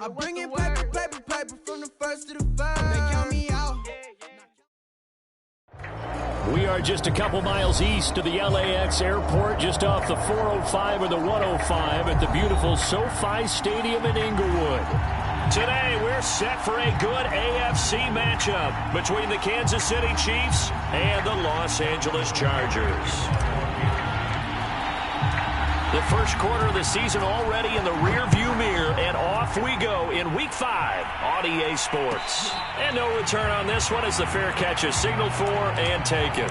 I bring in paper, paper, paper from the first to the third. They count me out. We are just a couple miles east of the LAX airport, just off the 405 or the 105 at the beautiful SoFi Stadium in Inglewood. Today, we're set for a good AFC matchup between the Kansas City Chiefs and the Los Angeles Chargers. The first quarter of the season already in the rearview mirror, and off we go in Week 5 on EA Sports. And no return on this one as the fair catch is signaled for and taken.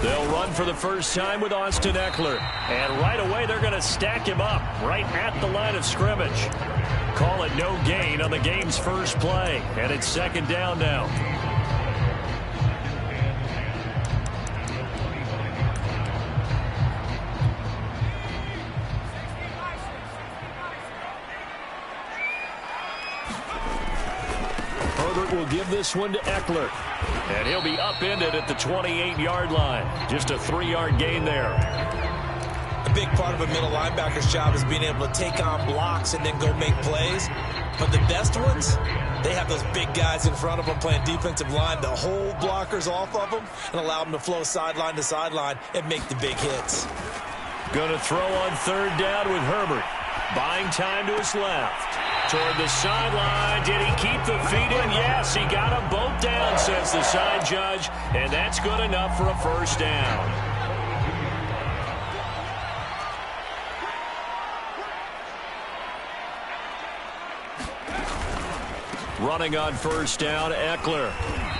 They'll run for the first time with Austin Ekeler. And right away, they're going to stack him up right at the line of scrimmage. Call it no gain on the game's first play. And it's second down now. Herbert will give this one to Ekeler. And he'll be upended at the 28-yard line. Just a 3-yard gain there. A big part of a middle linebacker's job is being able to take on blocks and then go make plays. But the best ones, they have those big guys in front of them playing defensive line to hold blockers off of them and allow them to flow sideline to sideline and make the big hits. Going to throw on third down with Herbert. Buying time to his left. Toward the sideline. Did he keep the feet in? Yes, he got them both down, says the side judge. And that's good enough for a first down. Running on first down, Ekeler.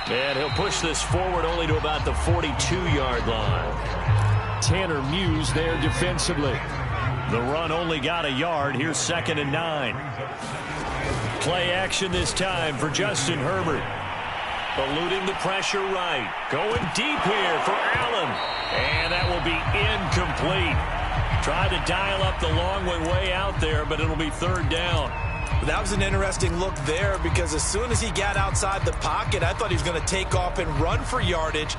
And he'll push this forward only to about the 42-yard line. Tanner Muse there defensively. The run only got a yard. Here's 2nd and 9. Play action this time for Justin Herbert. Eluding the pressure right. Going deep here for Allen. And that will be incomplete. Tried to dial up the long way out there, but it'll be third down. That was an interesting look there because as soon as he got outside the pocket, I thought he was going to take off and run for yardage.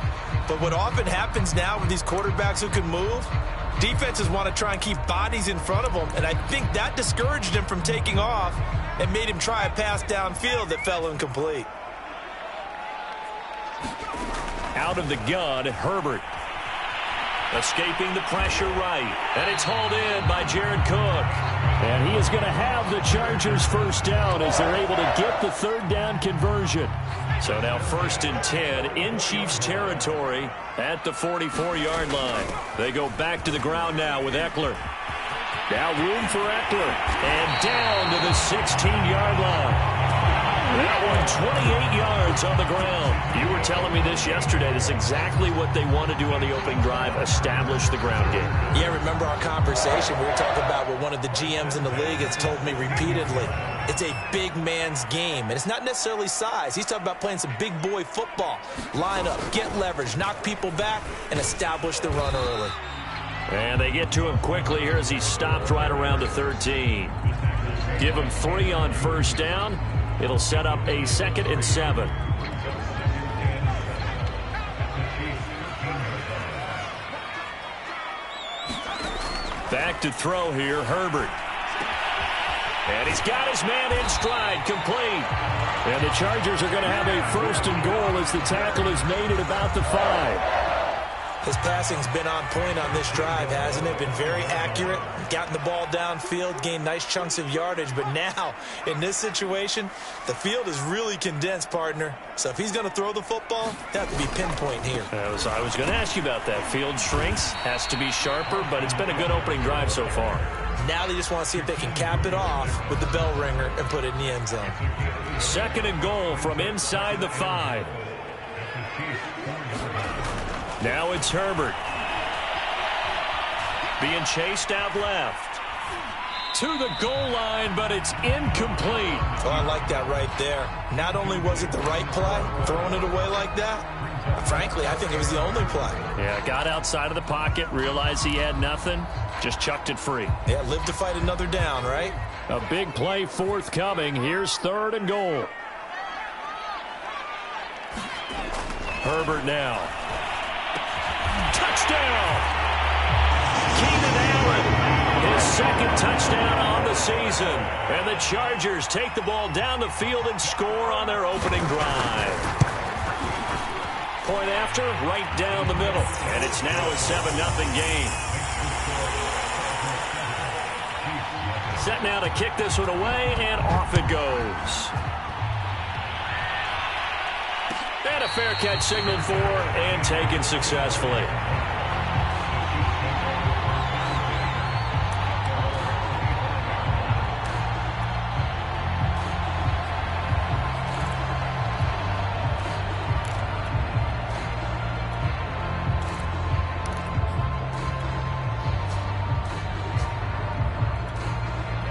But what often happens now with these quarterbacks who can move, defenses want to try and keep bodies in front of them, and I think that discouraged him from taking off and made him try a pass downfield that fell incomplete. Out of the gun, Herbert. Escaping the pressure right. And it's hauled in by Jared Cook. And he is going to have the Chargers first down as they're able to get the third down conversion. So now 1st and 10 in Chiefs territory at the 44-yard line. They go back to the ground now with Ekeler. Now room for Ekeler. And down to the 16-yard line. That one 28 yards on the ground. You were telling me this yesterday. This is exactly what they want to do on the opening drive, establish the ground game. Yeah, remember our conversation. We were talking about what one of the GMs in the league has told me repeatedly. It's a big man's game, and it's not necessarily size. He's talking about playing some big boy football. Line up, get leverage, knock people back, and establish the run early. And they get to him quickly here as he stopped right around the 13. Give him 3 on first down. It'll set up a 2nd and 7. Back to throw here, Herbert. And he's got his man in stride, complete. And the Chargers are going to have a 1st and goal as the tackle is made at about the 5. His passing's been on point on this drive, hasn't it? Been very accurate, gotten the ball downfield, gained nice chunks of yardage. But now, in this situation, the field is really condensed, partner. So if he's going to throw the football, that have to be pinpoint here. I was going to ask you about that. Field shrinks, has to be sharper, but it's been a good opening drive so far. Now they just want to see if they can cap it off with the bell ringer and put it in the end zone. 2nd and goal from inside the 5. Now it's Herbert. Being chased out left. To the goal line, but it's incomplete. Oh, I like that right there. Not only was it the right play, throwing it away like that, frankly, I think it was the only play. Yeah, got outside of the pocket, realized he had nothing, just chucked it free. Yeah, live to fight another down, right? A big play forthcoming. Here's 3rd and goal. Herbert now. Touchdown! Keenan Allen, his second touchdown on the season. And the Chargers take the ball down the field and score on their opening drive. Point after, right down the middle. And it's now a 7-0 game. Set now to kick this one away, and off it goes. And a fair catch signaled for and taken successfully.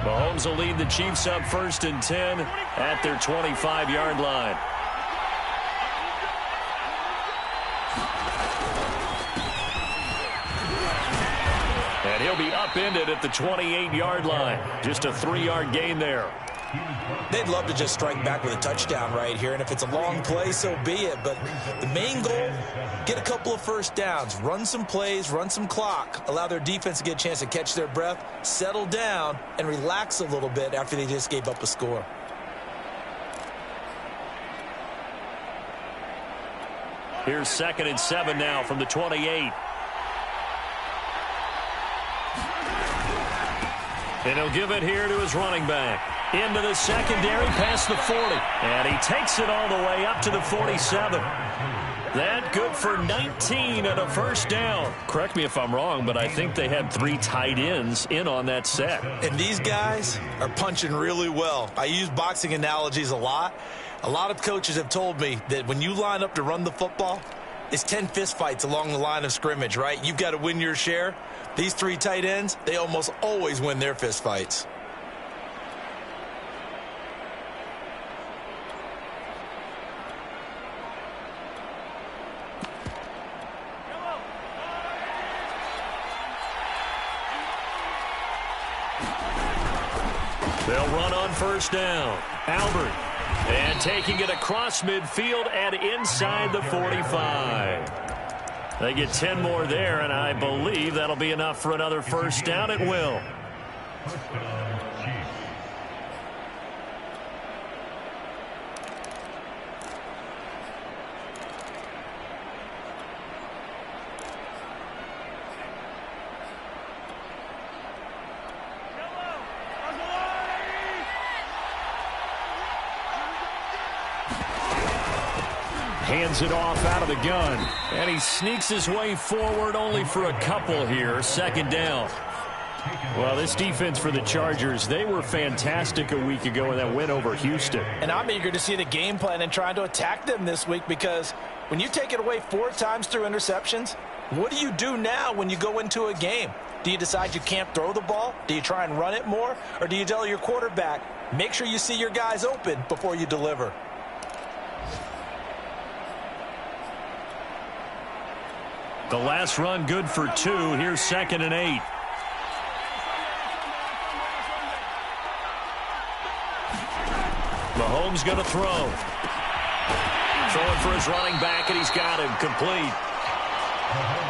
Mahomes will lead the Chiefs up 1st and 10 at their 25-yard line. And he'll be upended at the 28-yard line. Just a 3-yard gain there. They'd love to just strike back with a touchdown right here, and if it's a long play, so be it. But the main goal, get a couple of first downs, run some plays, run some clock, allow their defense to get a chance to catch their breath, settle down, and relax a little bit after they just gave up a score. Here's 2nd and 7 now from the 28. And he'll give it here to his running back. Into the secondary, past the 40. And he takes it all the way up to the 47. That good for 19 and a first down. Correct me if I'm wrong, but I think they had 3 tight ends in on that set. And these guys are punching really well. I use boxing analogies a lot. A lot of coaches have told me that when you line up to run the football, it's 10 fistfights along the line of scrimmage, right? You've got to win your share. These 3 tight ends, they almost always win their fistfights. They'll run on first down. Albert. And taking it across midfield and inside the 45. They get 10 more there, and I believe that'll be enough for another first down. It will. Hands it off out of the gun. And he sneaks his way forward only for a couple here. 2nd down. Well, this defense for the Chargers, they were fantastic a week ago in that win over Houston. And I'm eager to see the game plan and trying to attack them this week, because when you take it away 4 times through interceptions, what do you do now when you go into a game? Do you decide you can't throw the ball? Do you try and run it more? Or do you tell your quarterback, make sure you see your guys open before you deliver? The last run good for 2. Here's 2nd and 8. Mahomes going to throw. Throwing for his running back, and he's got him complete.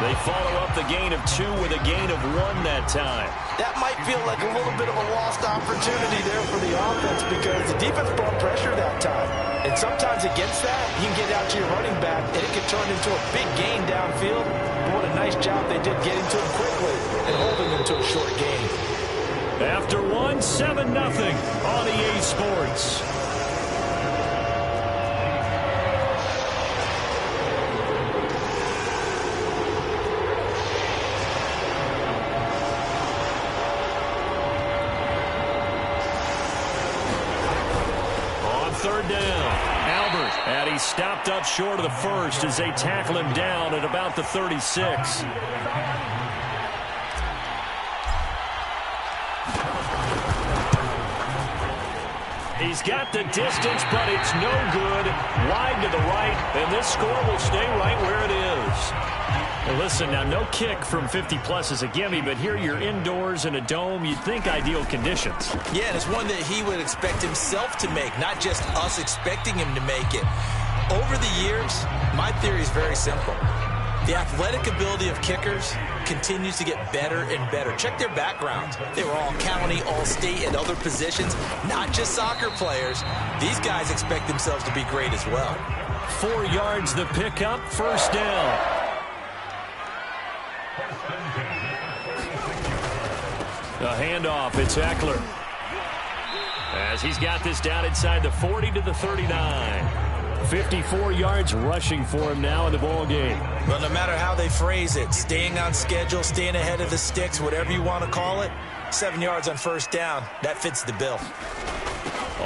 They follow up the gain of 2 with a gain of 1 that time. That might feel like a little bit of a lost opportunity there for the offense, because the defense brought pressure that time. And sometimes against that, you can get out to your running back, and it can turn into a big gain downfield. But what a nice job they did getting to him quickly and holding him to a short gain. After 1, 7-0 on EA Sports. Third down. Albert. And he stopped up short of the first as they tackle him down at about the 36. He's got the distance, but it's no good. Wide to the right, and this score will stay right where it is. Well, listen, now no kick from 50-plus is a gimme, but here you're indoors in a dome. You'd think ideal conditions. Yeah, and it's one that he would expect himself to make, not just us expecting him to make it. over the years, my theory is very simple. The athletic ability of kickers continues to get better and better. Check their backgrounds. They were all county, all state, and other positions, not just soccer players. These guys expect themselves to be great as well. 4 yards the pickup, first down. A handoff, it's Eckler. As he's got this down inside the 40 to the 39. 54 yards rushing for him now in the ball game. Well, no matter how they phrase it, staying on schedule, staying ahead of the sticks, whatever you want to call it, 7 yards on first down, that fits the bill.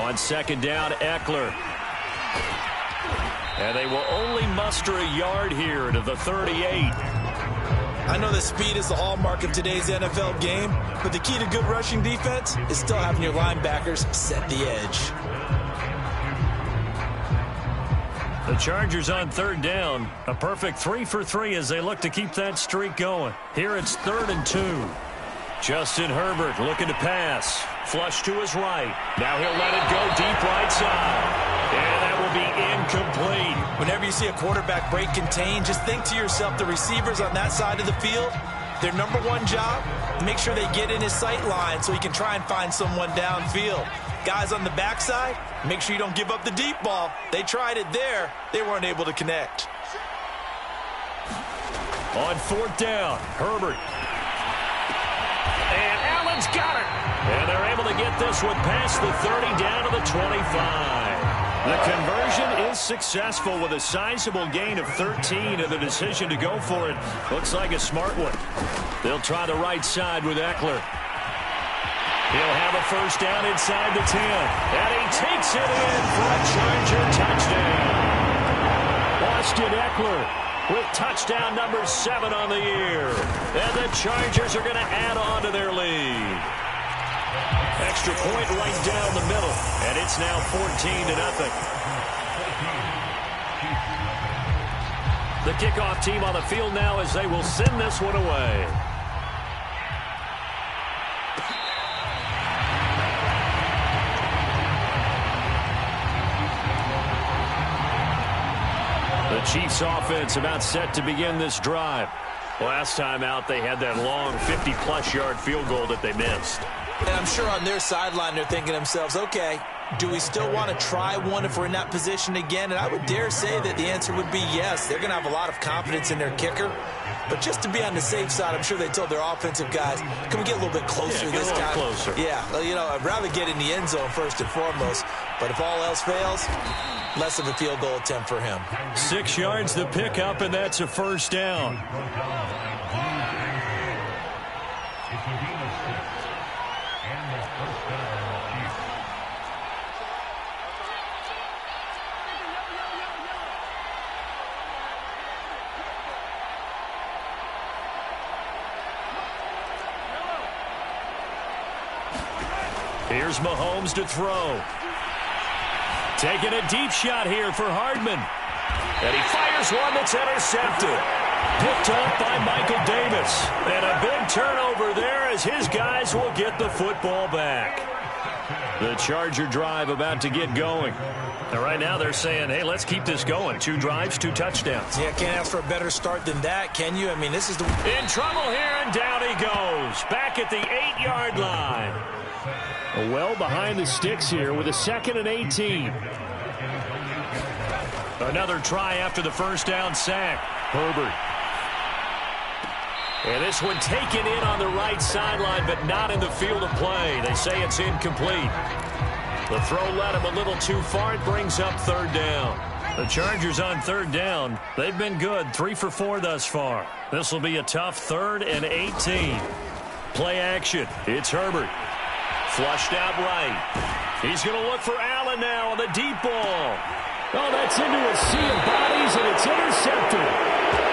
On second down, Eckler. And they will only muster a yard here to the 38. I know that speed is the hallmark of today's NFL game, but the key to good rushing defense is still having your linebackers set the edge. The Chargers on third down. A perfect 3 for 3 as they look to keep that streak going. Here it's 3rd and 2. Justin Herbert looking to pass. Flush to his right. Now he'll let it go deep right side. And that will be incomplete. Whenever you see a quarterback break contain, just think to yourself, the receivers on that side of the field, their number one job, make sure they get in his sight line so he can try and find someone downfield. Guys on the backside, make sure you don't give up the deep ball. They tried it there. They weren't able to connect. On 4th down, Herbert. And Allen's got it. And they're able to get this one past the 30 down to the 25. The conversion is successful with a sizable gain of 13, and the decision to go for it looks like a smart one. They'll try the right side with Eckler. He'll have a first down inside the 10. And he takes it in for a Charger touchdown. Austin Eckler with touchdown number 7 on the year. And the Chargers are going to add on to their lead. Extra point right down the middle. And it's now 14-0. The kickoff team on the field now as they will send this one away. The Chiefs offense about set to begin this drive. Last time out, they had that long 50-plus yard field goal that they missed. And I'm sure on their sideline they're thinking to themselves, okay, do we still want to try one if we're in that position again? And I would dare say that the answer would be yes. They're going to have a lot of confidence in their kicker. But just to be on the safe side, I'm sure they told their offensive guys, can we get a little bit closer this time? Closer. Yeah, well, you know, I'd rather get in the end zone first and foremost. But if all else fails, less of a field goal attempt for him. 6 yards the pickup, and that's a first down. Here's Mahomes to throw. Taking a deep shot here for Hardman. And he fires one that's intercepted. Picked up by Michael Davis. And a big turnover there as his guys will get the football back. The Charger drive about to get going. And right now they're saying, hey, let's keep this going. 2 drives, 2 touchdowns. Yeah, can't ask for a better start than that, can you? I mean, this is the... In trouble here, and down he goes. Back at the 8-yard line. Well behind the sticks here with a 2nd and 18. Another try after the first down sack. Herbert. And this one taken in on the right sideline, but not in the field of play. They say it's incomplete. The throw led him a little too far. It brings up 3rd down. The Chargers on 3rd down. They've been good. 3 for 4 thus far. This will be a tough 3rd and 18. Play action. It's Herbert. Flushed out right. He's going to look for Allen now on the deep ball. Oh, that's into a sea of bodies, and it's intercepted.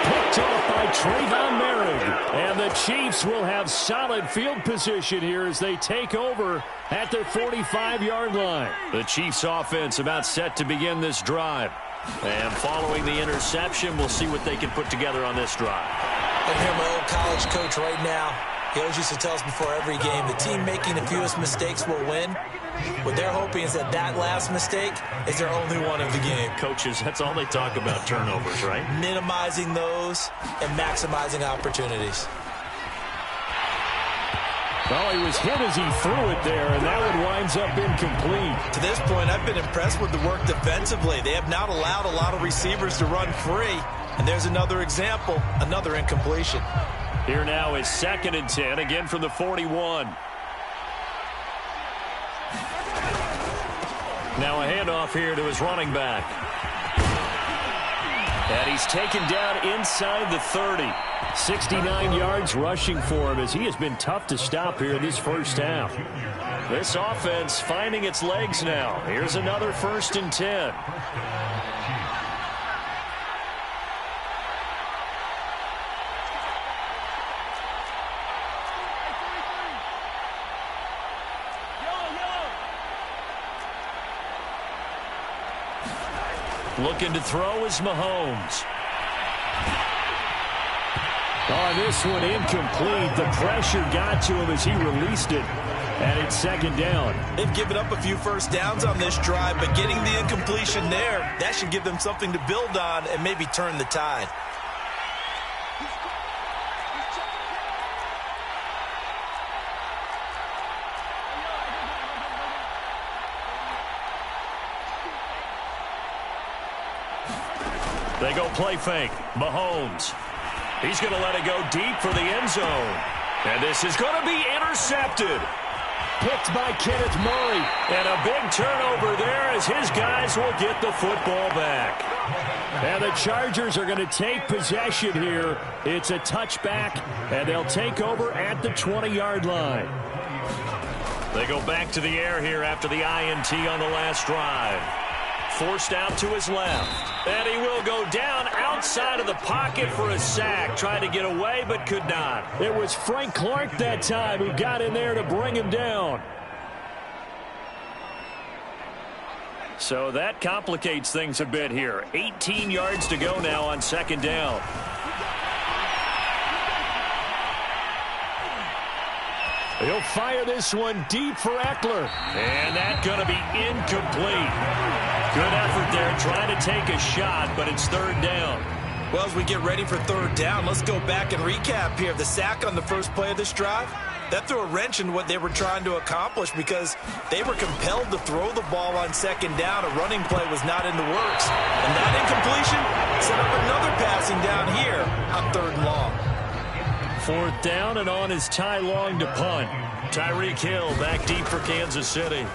Picked off by Trayvon Merrick. And the Chiefs will have solid field position here as they take over at their 45-yard line. The Chiefs offense about set to begin this drive. And following the interception, we'll see what they can put together on this drive. I hear my old college coach right now. He always used to tell us before every game, the team making the fewest mistakes will win. What they're hoping is that that last mistake is their only one of the game. Coaches, that's all they talk about, turnovers, right? Minimizing those and maximizing opportunities. Well, he was hit as he threw it there, and that one winds up incomplete. To this point, I've been impressed with the work defensively. They have not allowed a lot of receivers to run free. And there's another example, another incompletion. Here now is 2nd and 10, again from the 41. Now a handoff here to his running back. And he's taken down inside the 30. 69 yards rushing for him as he has been tough to stop here in this first half. This offense finding its legs now. Here's another 1st and 10. Looking to throw is Mahomes. Oh, this one incomplete. The pressure got to him as he released it. And it's 2nd down. They've given up a few first downs on this drive, but getting the incompletion there, that should give them something to build on and maybe turn the tide. They go play fake. Mahomes. He's going to let it go deep for the end zone. And this is going to be intercepted. Picked by Kenneth Murray. And a big turnover there as his guys will get the football back. And the Chargers are going to take possession here. It's a touchback, and they'll take over at the 20-yard line. They go back to the air here after the INT on the last drive. Forced out to his left. And he will go down outside of the pocket for a sack. Tried to get away, but could not. It was Frank Clark that time who got in there to bring him down. So that complicates things a bit here. 18 yards to go now on 2nd down. He'll fire this one deep for Eckler. And that's going to be incomplete. Good effort there trying to take a shot, but it's 3rd down. Well, as we get ready for 3rd down, let's go back and recap here. The sack on the first play of this drive, that threw a wrench in what they were trying to accomplish because they were compelled to throw the ball on 2nd down. A running play was not in the works. And that incompletion set up another passing down here on 3rd and long. 4th down, and on is Ty Long to punt. Tyreek Hill back deep for Kansas City.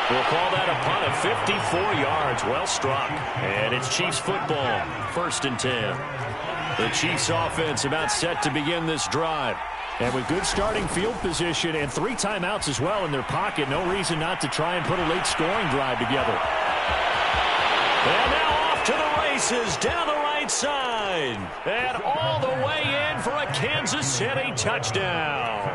We'll call that a punt of 54 yards. Well struck. And it's Chiefs football. 1st and 10. The Chiefs offense about set to begin this drive. And with good starting field position and 3 timeouts as well in their pocket, no reason not to try and put a late scoring drive together. And now off to the races down the right side. And all the way in for a Kansas City touchdown.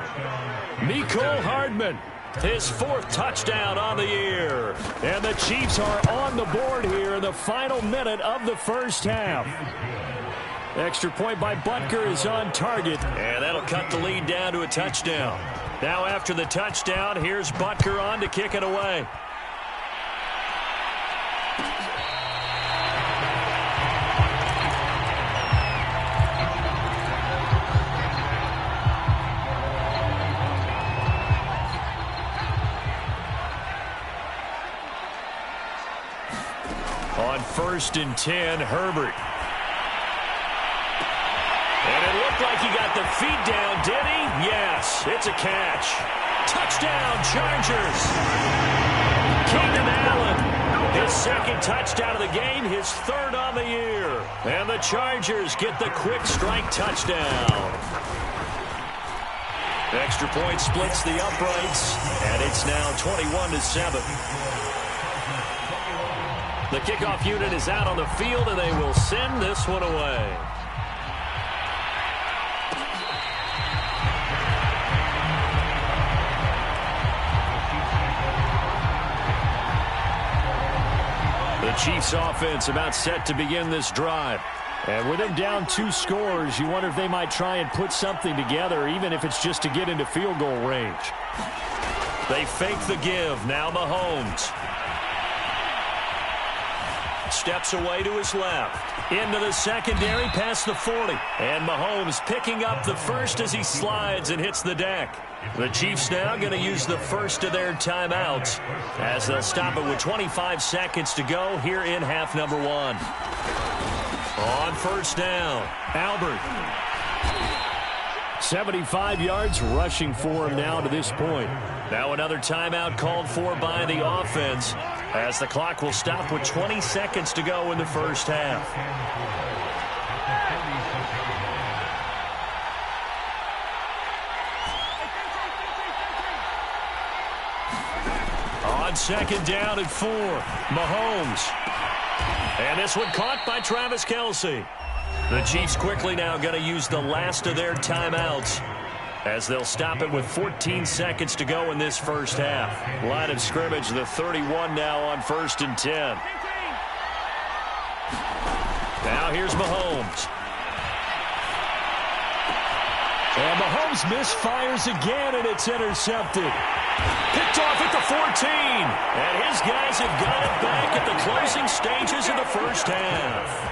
Mecole Hardman. His 4th touchdown on the year. And the Chiefs are on the board here in the final minute of the first half. Extra point by Butker is on target. And that'll cut the lead down to a touchdown. Now after the touchdown, here's Butker on to kick it away. On 1st and 10, Herbert. And it looked like he got the feet down, did he? Yes, it's a catch. Touchdown, Chargers. Keenan Allen, his 2nd touchdown of the game, his 3rd on the year. And the Chargers get the quick strike touchdown. Extra point splits the uprights, and it's now 21-7. The kickoff unit is out on the field, and they will send this one away. The Chiefs offense about set to begin this drive. And with them down 2 scores, you wonder if they might try and put something together, even if it's just to get into field goal range. They fake the give. Now Mahomes. Steps away to his left. Into the secondary past the 40. And Mahomes picking up the first as he slides and hits the deck. The Chiefs now going to use the first of their timeouts as they'll stop it with 25 seconds to go here in half number 1. On first down, Albert. 75 yards rushing for him now to this point. Now another timeout called for by the offense as the clock will stop with 20 seconds to go in the first half. On second down at 4, Mahomes. And this one caught by Travis Kelce. The Chiefs quickly now going to use the last of their timeouts as they'll stop it with 14 seconds to go in this first half. Line of scrimmage, the 31 now on 1st and 10. Now here's Mahomes. And Mahomes misfires again, and it's intercepted. Picked off at the 14. And his guys have got it back at the closing stages of the first half.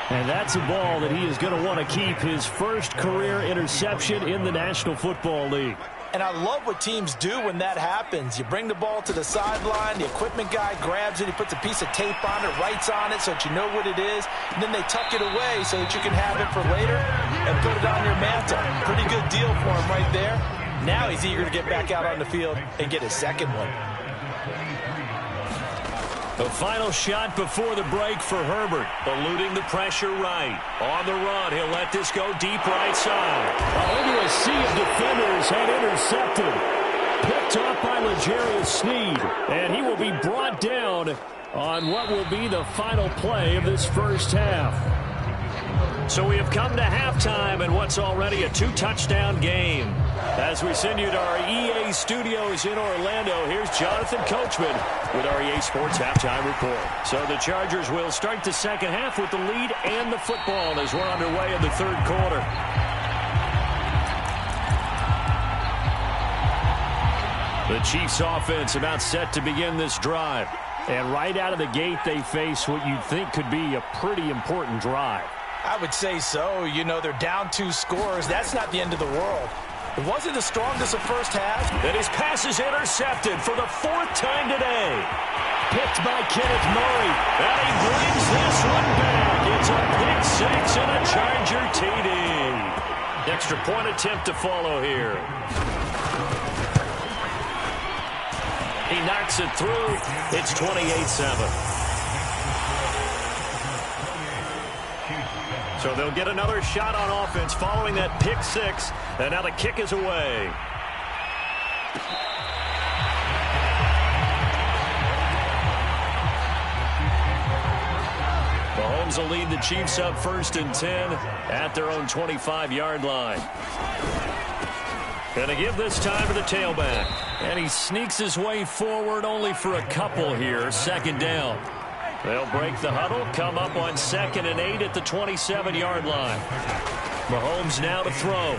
And that's a ball that he is going to want to keep, his first career interception in the National Football League. And I love what teams do when that happens. You bring the ball to the sideline, the equipment guy grabs it, he puts a piece of tape on it, writes on it so that you know what it is, and then they tuck it away so that you can have it for later and put it on your mantle. Pretty good deal for him right there. Now he's eager to get back out on the field and get his second one. The final shot before the break for Herbert, eluding the pressure right. On the run, he'll let this go deep right side. Into a sea of defenders and intercepted. Picked off by L'Jarius Sneed, and he will be brought down on what will be the final play of this first half. So we have come to halftime in what's already a 2-touchdown game. As we send you to our EA studios in Orlando, here's Jonathan Coachman with our EA Sports Halftime Report. So the Chargers will start the second half with the lead and the football as we're underway in the third quarter. The Chiefs offense about set to begin this drive. And right out of the gate, they face what you'd think could be a pretty important drive. I would say so. You know, they're down 2 scores. That's not the end of the world. It wasn't the strongest of first half. And his pass is intercepted for the 4th time today. Picked by Kenneth Murray. And he brings this one back. It's a pick 6 and a Charger TD. Extra point attempt to follow here. He knocks it through. It's 28-7. So they'll get another shot on offense following that pick 6. And now the kick is away. Mahomes will lead the Chiefs up 1st and 10 at their own 25-yard line. Going to give this time to the tailback. And he sneaks his way forward only for a couple here. 2nd down. They'll break the huddle, come up on 2nd and 8 at the 27-yard line. Mahomes now to throw.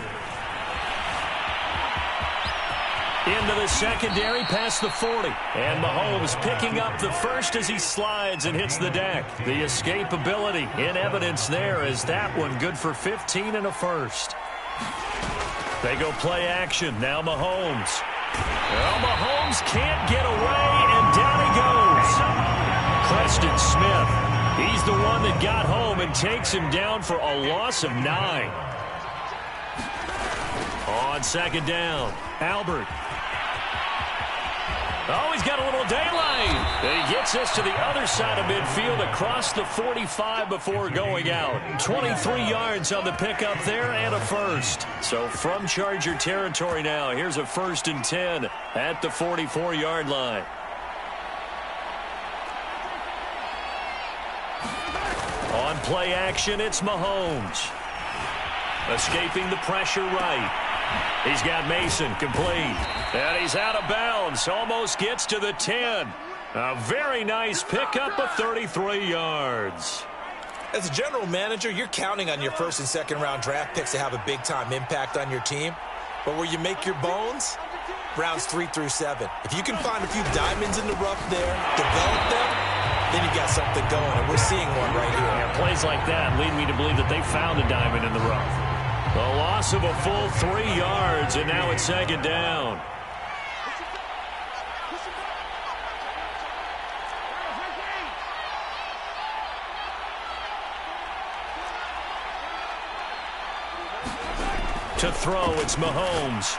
Into the secondary past the 40. And Mahomes picking up the first as he slides and hits the deck. The escapability in evidence there as that one good for 15 and a first. They go play action. Now Mahomes. Well, Mahomes can't get away, and down he goes. Preston Smith, he's the one that got home and takes him down for a loss of 9. On 2nd down, Albert. Oh, he's got a little daylight. He gets us to the other side of midfield across the 45 before going out. 23 yards on the pickup there and a first. So from Charger territory now, here's a 1st and 10 at the 44-yard line. On play action, it's Mahomes. Escaping the pressure right. He's got Mason complete. And he's out of bounds. Almost gets to the 10. A very nice pickup of 33 yards. As a general manager, you're counting on your first and second round draft picks to have a big-time impact on your team. But where you make your bones, rounds 3 through 7. If you can find a few diamonds in the rough there, develop them, then you got something going, and we're seeing one right here. Yeah, plays like that lead me to believe that they found a diamond in the rough. A loss of a full 3 yards, and now it's second down. To throw, it's Mahomes.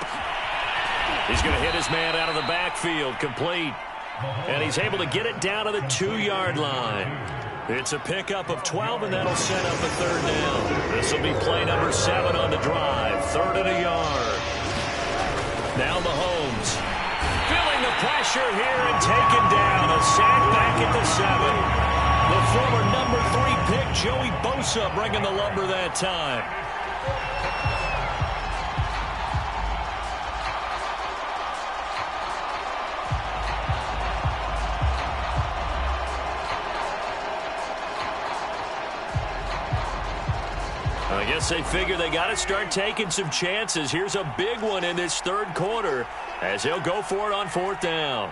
He's going to hit his man out of the backfield, complete. And he's able to get it down to the 2-yard line. It's a pickup of 12, and that'll set up a third down. This will be play number 7 on the drive, 3rd and a yard. Now Mahomes feeling the pressure here and taken down. A sack back at the 7. The former number 3 pick, Joey Bosa, bringing the lumber that time. I guess they figure they got to start taking some chances. Here's a big one in this third quarter as he'll go for it on 4th down.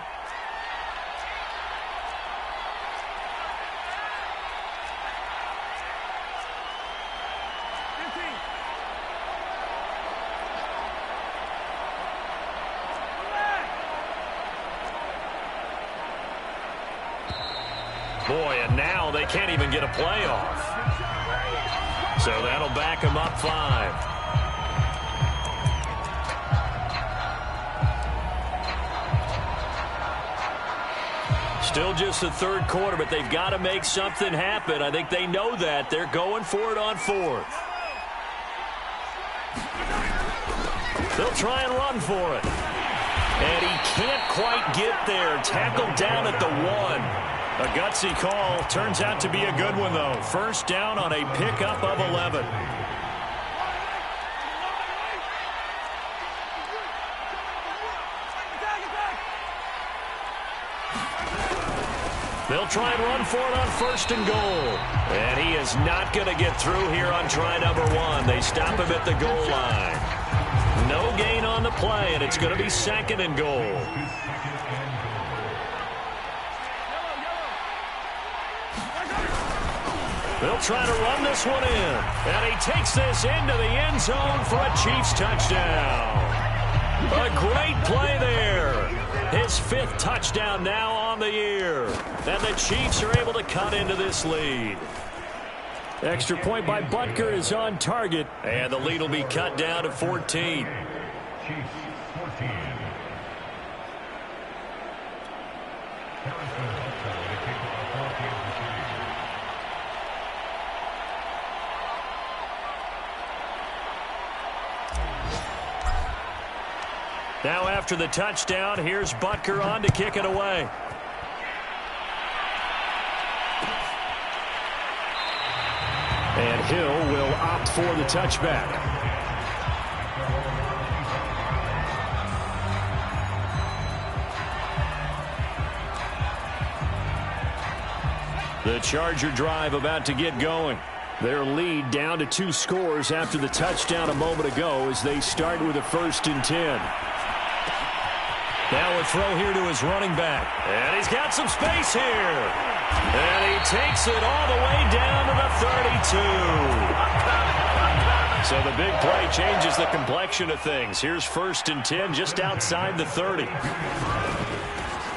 Boy, and now they can't even get a play off. So that'll back him up 5. Still just the third quarter, but they've got to make something happen. I think they know that. They're going for it on 4th. They'll try and run for it. And he can't quite get there. Tackled down at the 1. A gutsy call. Turns out to be a good one, though. First down on a pickup of 11. They'll try and run for it on 1st and goal. And he is not going to get through here on try number 1. They stop him at the goal line. No gain on the play, and it's going to be 2nd and goal. They'll try to run this one in. And he takes this into the end zone for a Chiefs touchdown. A great play there. His 5th touchdown now on the year. And the Chiefs are able to cut into this lead. Extra point by Butker is on target. And the lead will be cut down to 14. Chiefs 14. Now after the touchdown, here's Butker on to kick it away. And Hill will opt for the touchback. The Charger drive about to get going. Their lead down to 2 scores after the touchdown a moment ago as they start with a 1st and 10. Now a throw here to his running back. And he's got some space here. And he takes it all the way down to the 32. So the big play changes the complexion of things. Here's 1st and 10 just outside the 30.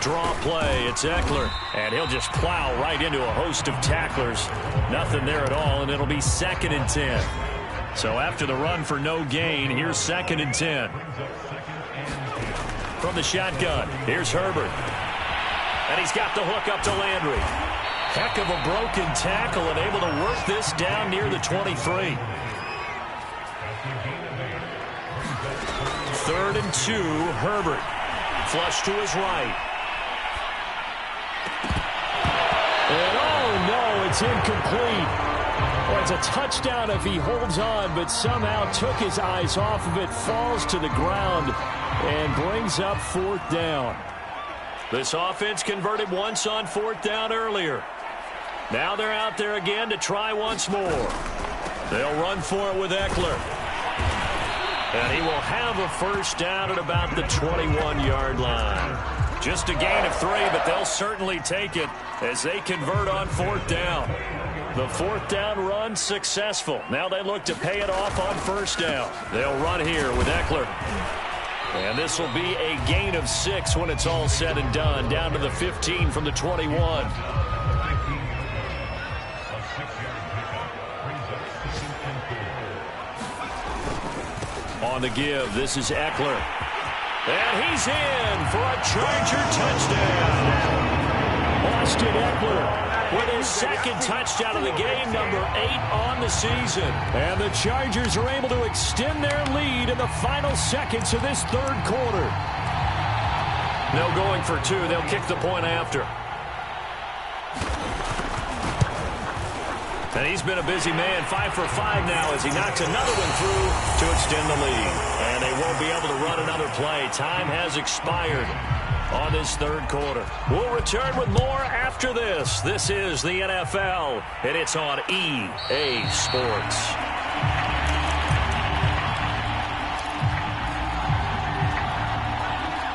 Draw play. It's Eckler. And he'll just plow right into a host of tacklers. Nothing there at all, and it'll be 2nd and 10. So after the run for no gain, here's 2nd and 10. From the shotgun, here's Herbert. And he's got the hook up to Landry. Heck of a broken tackle and able to work this down near the 23. 3rd and 2, Herbert. Flush to his right. And oh no, it's incomplete. Well, it's a touchdown if he holds on, but somehow took his eyes off of it, falls to the ground, and brings up 4th down. This offense converted once on 4th down earlier. Now they're out there again to try once more. They'll run for it with Eckler. And he will have a first down at about the 21-yard line. Just a gain of 3, but they'll certainly take it as they convert on 4th down. The 4th down run successful. Now they look to pay it off on 1st down. They'll run here with Eckler. And this will be a gain of 6 when it's all said and done. Down to the 15 from the 21. On the give, this is Eckler. And he's in for a Charger touchdown. Austin Eckler with his 2nd touchdown of the game, number 8 on the season. And the Chargers are able to extend their lead in the final seconds of this 3rd quarter. No going for 2. They'll kick the point after. And he's been a busy man, 5 for 5 now as he knocks another one through to extend the lead. And they won't be able to run another play. Time has expired on this 3rd quarter. We'll return with more after this. This is the NFL, and it's on EA Sports.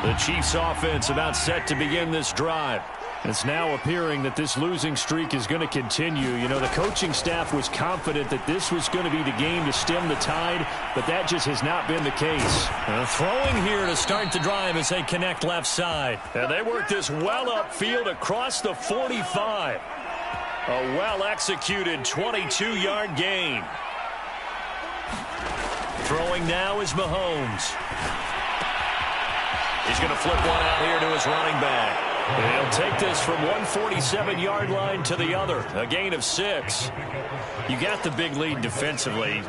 The Chiefs offense about set to begin this drive. It's now appearing that this losing streak is going to continue. You know, the coaching staff was confident that this was going to be the game to stem the tide, but that just has not been the case. Throwing here to start the drive as they connect left side. And they work this well upfield across the 45. A well-executed 22-yard gain. Throwing now is Mahomes. He's going to flip one out here to his running back. And he'll take this from 147-yard line to the other. A gain of 6. You got the big lead defensively.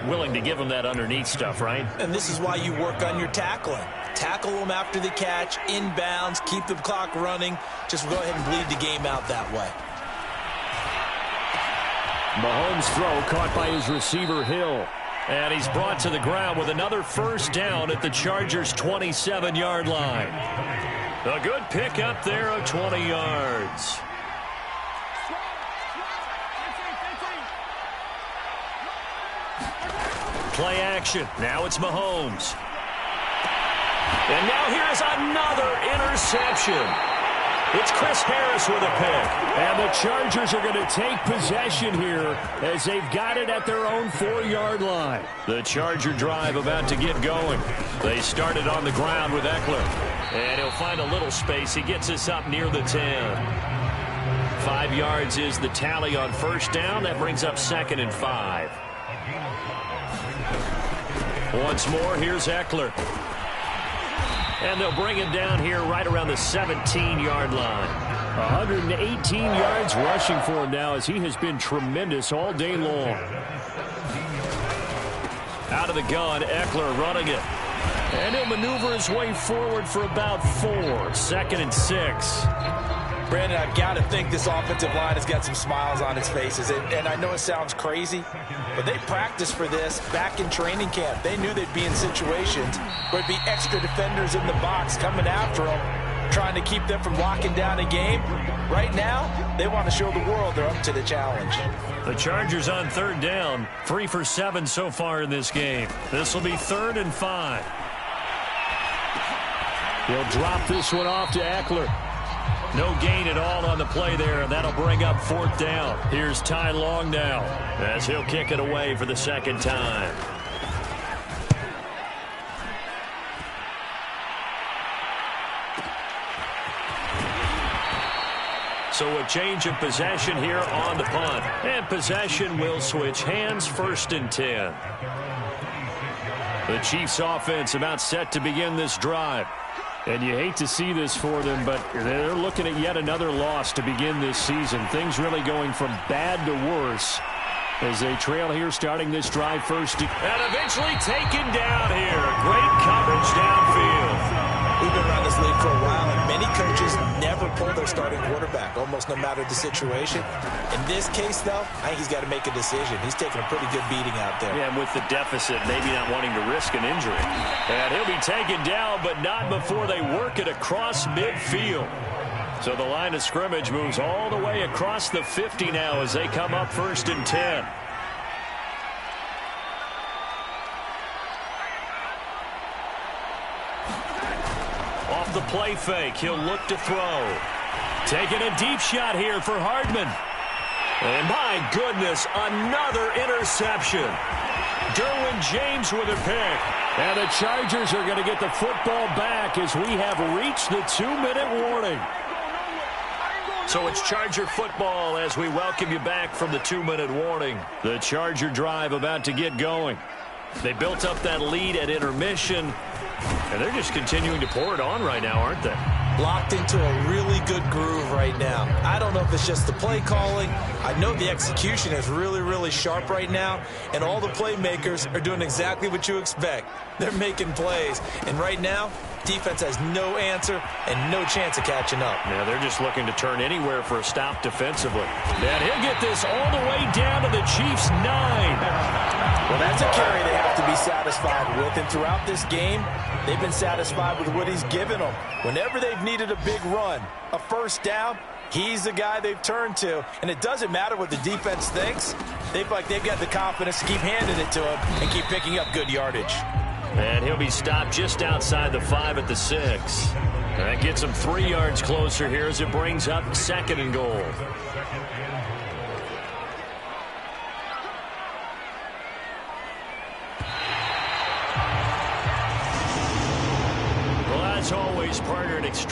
Willing to give him that underneath stuff, right? And this is why you work on your tackling. Tackle them after the catch, inbounds, keep the clock running. Just go ahead and bleed the game out that way. Mahomes' throw caught by his receiver, Hill. And he's brought to the ground with another first down at the Chargers' 27-yard line. A good pick up there of 20 yards. Play action. Now it's Mahomes. And now here's another interception. It's Chris Harris with a pick. And the Chargers are going to take possession here as they've got it at their own 4-yard line. The Charger drive about to get going. They started on the ground with Eckler. And he'll find a little space. He gets us up near the 10. 5 yards is the tally on first down. That brings up 2nd and 5. Once more, here's Eckler. And they'll bring him down here right around the 17-yard line. 118 yards rushing for him now as he has been tremendous all day long. Out of the gun, Eckler running it. And he'll maneuver his way forward for about 4. 2nd and 6. Brandon, I've got to think this offensive line has got some smiles on its faces. And I know it sounds crazy, but they practiced for this back in training camp. They knew they'd be in situations where it'd be extra defenders in the box coming after them, trying to keep them from locking down a game. Right now, they want to show the world they're up to the challenge. The Chargers on 3rd down, 3 for 7 so far in this game. This will be 3rd and 5. He'll drop this one off to Eckler. No gain at all on the play there, and that'll bring up 4th down. Here's Ty Long now as he'll kick it away for the 2nd time. So a change of possession here on the punt. And possession will switch hands, 1st and 10. The Chiefs offense about set to begin this drive. And you hate to see this for them, but they're looking at yet another loss to begin this season. Things really going from bad to worse as they trail here starting this drive first. And eventually taken down here. Great coverage downfield. We've been around this league for a while, and many coaches never pull their starting quarterback. quarterback, almost no matter the situation. In this case, though, I think he's got to make a decision. He's taking a pretty good beating out there. Yeah, and with the deficit, maybe not wanting to risk an injury. And he'll be taken down, but not before they work it across midfield. So the line of scrimmage moves all the way across the 50 now as they come up 1st and 10. Off the play fake, he'll look to throw. Taking a deep shot here for Hardman. And my goodness, another interception. Derwin James with a pick. And the Chargers are going to get the football back as we have reached the 2-minute warning. So it's Charger football as we welcome you back from the 2-minute warning. The Charger drive about to get going. They built up that lead at intermission, and they're just continuing to pour it on right now, aren't they? Locked into a really good groove right now. I don't know if it's just the play calling. I know the execution is really, really sharp right now, and all the playmakers are doing exactly what you expect. They're making plays, and right now, defense has no answer and no chance of catching up. Yeah, they're just looking to turn anywhere for a stop defensively. And he'll get this all the way down to the Chiefs' 9. Well, that's a carry they have to be satisfied with, and throughout this game, they've been satisfied with what he's given them. Whenever they've needed a big run, a first down, he's the guy they've turned to. And it doesn't matter what the defense thinks. They feel like they've got the confidence to keep handing it to him and keep picking up good yardage. And he'll be stopped just outside the 5 at the 6. That gets him 3 yards closer here as it brings up 2nd and goal. Well, as always, partner, an extreme